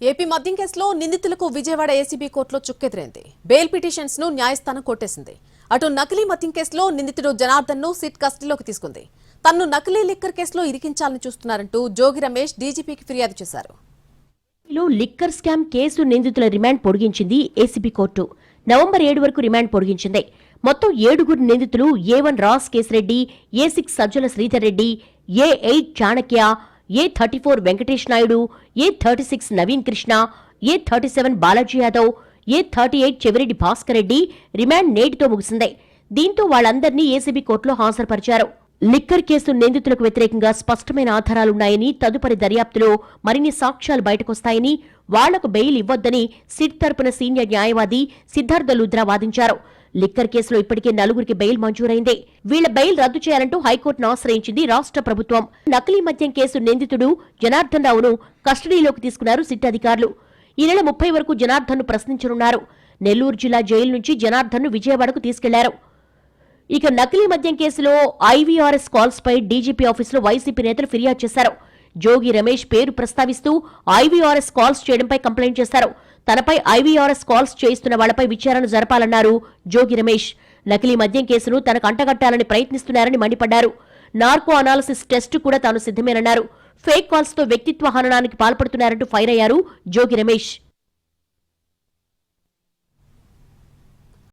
AP మద్యం కేసులో నిందితులకు విజయవాడ ఏసీబీ కోర్టులో చుక్కెదిరింది. బెయిల్ పిటిషన్స్ ను న్యాయస్థానం కొట్టేసింది. అటు నకిలీ మద్యం కేసులో నిందితుడు జనార్దన్ ను సిట్ కస్టడీలోకి తీసుకుంది. తన్ను నకిలీ లిక్కర్ కేసులో ఇరికించాలని చూస్తున్నారంటూ జోగి రమేష్ డీజీపీకి ఫిర్యాదు చేశారు. లిక్కర్ స్కామ్ కేసు నిందితుల రిమాండ్ పొడిగించింది ఏసీబీ కోర్టు. నవంబర్ 7 వరకు రిమాండ్ పొడిగించింది. మొత్తం 7 నిందితులు A1 రాస్ Kesireddy, A6 Sajjala Sridhar Reddy, A8 Chanakya, A34 Venkatesh Naidu, A36 Naveen Krishna, A37 Balaji Yadav, A38 Chevireddy Bhaskar Reddy remand నేటితో ముగిసింది. దీంతో వాళ్లందరినీ ఏసీబీ కోర్టులో హాజరుపరిచారు. లిక్కర్ కేసు నిందితులకు వ్యతిరేకంగా స్పష్టమైన ఆధారాలున్నాయని, తదుపరి దర్యాప్తులో మరిన్ని సాక్ష్యాలు బయటకొస్తాయని, వాళ్లకు బెయిల్ ఇవ్వొద్దని సిట్ తరపున సీనియర్ న్యాయవాది సిద్ధార్థ లుద్రా వాదించారు. లిక్కర్ కేసులో ఇప్పటికే 4 బెయిల్ మంజూరైంది. వీళ్ల బెయిల్ రద్దు చేయాలంటూ హైకోర్టును ఆశ్రయించింది రాష్ట్ర ప్రభుత్వం. నకిలీ మద్యం కేసు నిందితుడు జనార్దన్ రావును కస్టడీలోకి తీసుకున్నారు సిట్ అధికారులు. ఈ నెల 30 వరకు జనార్దన్ ను ప్రశ్నించనున్నారు. నెల్లూరు జిల్లా జైలు నుంచి జనార్దన్ ను విజయవాడకు తీసుకెళ్లారు. ఇక నకిలీ మద్యం కేసులో IVRS కాల్స్ పై డీజీపీ ఆఫీసులో వైసీపీ నేతలు ఫిర్యాదు చేశారు. జోగి రమేష్ పేరు ప్రస్తావిస్తూ IVRS కాల్స్ చేయడంపై కంప్లైంట్ చేశారు. తనపై IVRS కాల్స్ చేయిస్తున్న వాళ్లపై విచారణ జరపాలన్నారు జోగి రమేష్. నకిలీ మద్యం కేసును తనకు అంటగట్టాలని ప్రయత్నిస్తున్నారని మండిపడ్డారు. నార్కో అనాలిసిస్ టెస్టు కూడా తాను సిద్ధమేనన్నారు. ఫేక్ కాల్స్ తో వ్యక్తిత్వ హననానికి పాల్పడుతున్నారంటూ ఫైర్ అయ్యారు జోగి రమేష్.